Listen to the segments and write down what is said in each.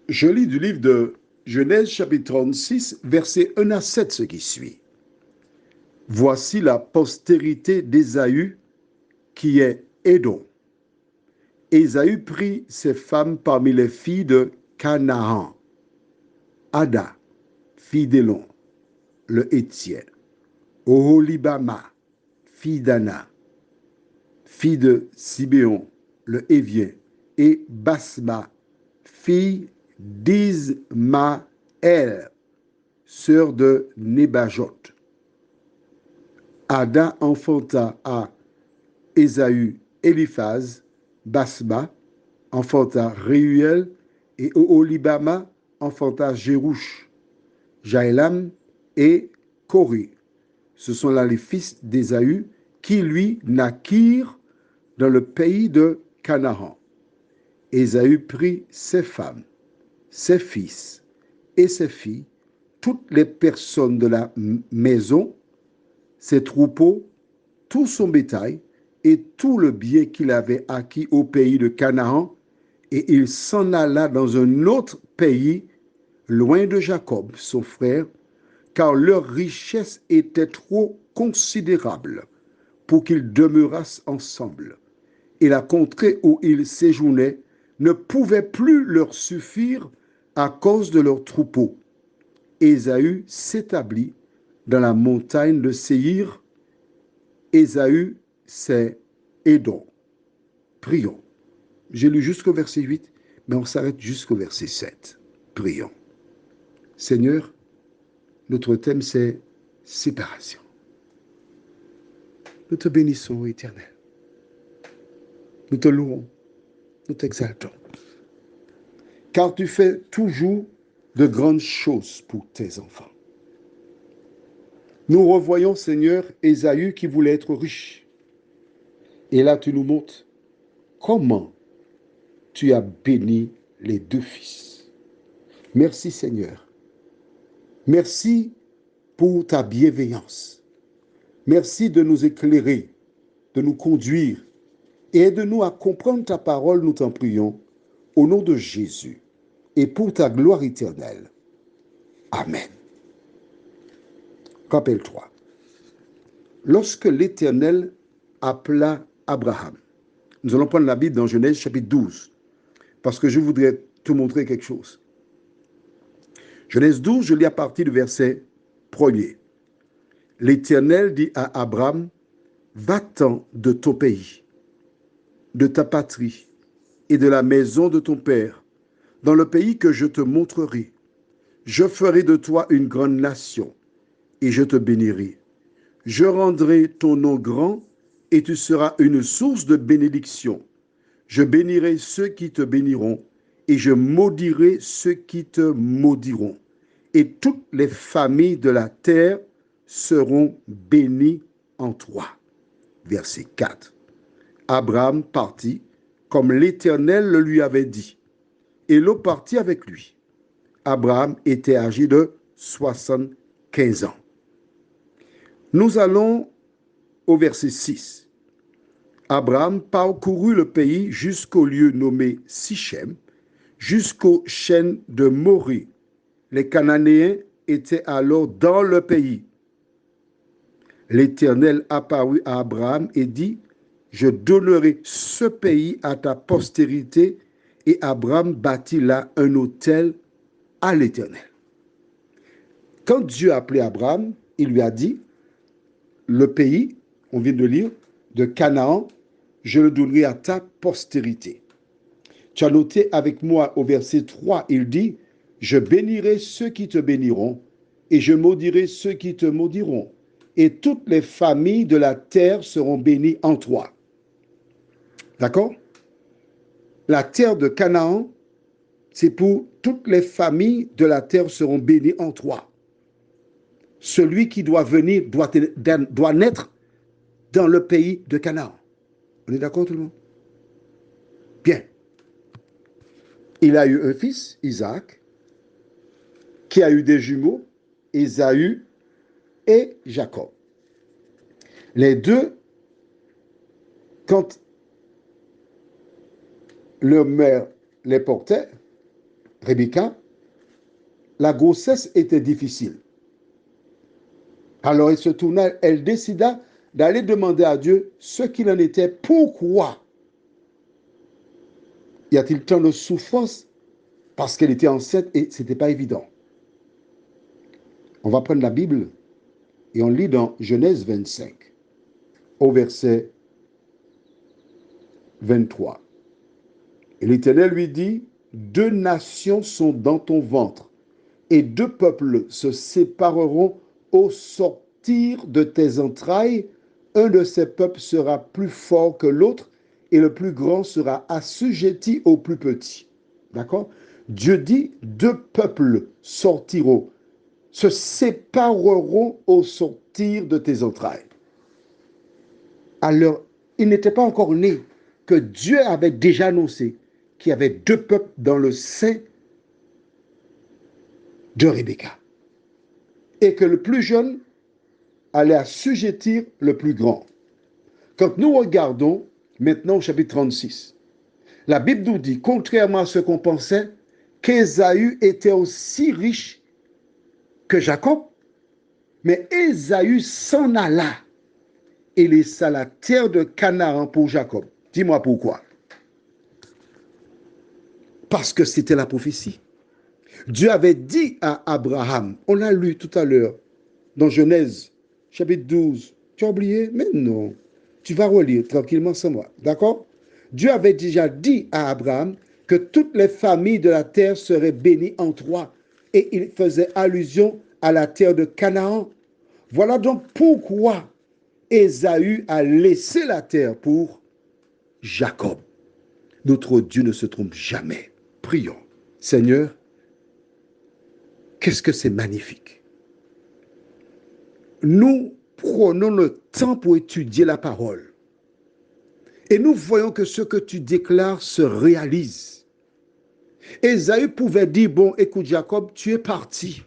Je lis du livre de Genèse chapitre 36, versets 1 à 7, ce qui suit. Voici la postérité d'Ésaü qui est Édom. Ésaü prit ses femmes parmi les filles de Canaan. Ada, fille d'Élon, le Héthien. Oholibama, fille d'Anna, fille de Sibéon, le Hévien. Et Basma, fille d'Ismaël, sœur de Nébajot. Ada enfanta à Ésaü Éliphaz, Basma enfanta Réuel, et Oholibama enfanta Jérouche, Jaélam et Coré. Ce sont là les fils d'Ésaü qui lui naquirent dans le pays de Canaan. Ésaü prit ses femmes, ses fils et ses filles, toutes les personnes de la maison, ses troupeaux, tout son bétail et tout le bien qu'il avait acquis au pays de Canaan, et il s'en alla dans un autre pays, loin de Jacob, son frère, car leur richesse était trop considérable pour qu'ils demeurassent ensemble. Et la contrée où ils séjournaient ne pouvait plus leur suffire à cause de leurs troupeaux. Ésaü s'établit dans la montagne de Séhir. Ésaü, c'est Édom. Prions. J'ai lu jusqu'au verset 8, mais on s'arrête jusqu'au verset 7. Prions. Seigneur, notre thème, c'est séparation. Nous te bénissons, Éternel. Nous te louons, nous t'exaltons. Car tu fais toujours de grandes choses pour tes enfants. Nous revoyons, Seigneur, Ésaü qui voulait être riche. Et là, tu nous montres comment tu as béni les deux fils. Merci, Seigneur. Merci pour ta bienveillance. Merci de nous éclairer, de nous conduire et aide-nous à comprendre ta parole, nous t'en prions, au nom de Jésus et pour ta gloire éternelle. Amen. Rappelle-toi, lorsque l'Éternel appela Abraham, nous allons prendre la Bible dans Genèse chapitre 12, parce que je voudrais te montrer quelque chose. Genèse 12, je lis à partir du verset 1er. L'Éternel dit à Abraham, va-t'en de ton pays, de ta patrie et de la maison de ton père, dans le pays que je te montrerai. Je ferai de toi une grande nation et je te bénirai. Je rendrai ton nom grand et tu seras une source de bénédiction. Je bénirai ceux qui te béniront et je maudirai ceux qui te maudiront. Et toutes les familles de la terre seront bénies en toi. Verset 4. Abraham partit comme l'Éternel le lui avait dit. Et Lot partit avec lui. Abraham était âgé de 75 ans. Nous allons au verset 6. Abraham parcourut le pays jusqu'au lieu nommé Sichem, jusqu'aux chênes de Morée. Les Cananéens étaient alors dans le pays. L'Éternel apparut à Abraham et dit, je donnerai ce pays à ta postérité. Et Abraham bâtit là un autel à l'Éternel. Quand Dieu a appelé Abraham, il lui a dit, le pays, on vient de lire, de Canaan, je le donnerai à ta postérité. Tu as noté avec moi au verset 3, il dit, je bénirai ceux qui te béniront et je maudirai ceux qui te maudiront. Et toutes les familles de la terre seront bénies en toi. D'accord? La terre de Canaan, c'est pour toutes les familles de la terre seront bénies en toi. Celui qui doit venir doit naître dans le pays de Canaan. On est d'accord tout le monde? Bien. Il a eu un fils, Isaac, qui a eu des jumeaux, Ésaü et Jacob. Les deux, quand leur mère les portait, Rebecca, la grossesse était difficile. Alors elle décida d'aller demander à Dieu ce qu'il en était. Pourquoi y a-t-il tant de souffrance? Parce qu'elle était enceinte et ce n'était pas évident. On va prendre la Bible et on lit dans Genèse 25, au verset 23. Et l'Éternel lui dit, deux nations sont dans ton ventre, et deux peuples se sépareront au sortir de tes entrailles. Un de ces peuples sera plus fort que l'autre, et le plus grand sera assujetti au plus petit. D'accord? Dieu dit, deux peuples sortiront, se sépareront au sortir de tes entrailles. Alors, il n'était pas encore né que Dieu avait déjà annoncé qu'il y avait deux peuples dans le sein de Rebecca. Et que le plus jeune allait assujettir le plus grand. Quand nous regardons maintenant au chapitre 36, la Bible nous dit, contrairement à ce qu'on pensait, qu'Ésaü était aussi riche que Jacob, mais Ésaü s'en alla et laissa la terre de Canaan pour Jacob. Dis-moi pourquoi. Parce que c'était la prophétie. Dieu avait dit à Abraham, on l'a lu tout à l'heure, dans Genèse, chapitre 12. Tu as oublié? Mais non. Tu vas relire tranquillement sans moi. D'accord? Dieu avait déjà dit à Abraham que toutes les familles de la terre seraient bénies en toi. Et il faisait allusion à la terre de Canaan. Voilà donc pourquoi Ésaü a laissé la terre pour Jacob. Notre Dieu ne se trompe jamais. Prions. Seigneur, qu'est-ce que c'est magnifique. Nous prenons le temps pour étudier la parole. Et nous voyons que ce que tu déclares se réalise. Ésaü pouvait dire, bon, écoute Jacob, tu es parti.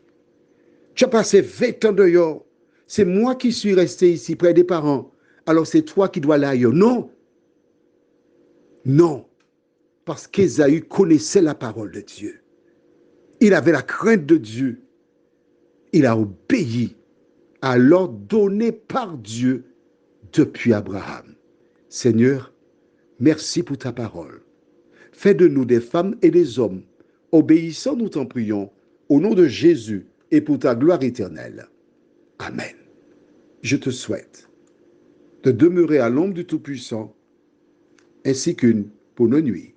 Tu as passé 20 ans dehors. C'est moi qui suis resté ici près des parents. Alors c'est toi qui dois aller ailleurs. Non. Non. Parce qu'Ésaü connaissait la parole de Dieu. Il avait la crainte de Dieu. Il a obéi à l'ordre donné par Dieu depuis Abraham. Seigneur, merci pour ta parole. Fais de nous des femmes et des hommes, obéissant, nous t'en prions, au nom de Jésus et pour ta gloire éternelle. Amen. Je te souhaite de demeurer à l'ombre du Tout-Puissant, ainsi qu'une bonne nuit.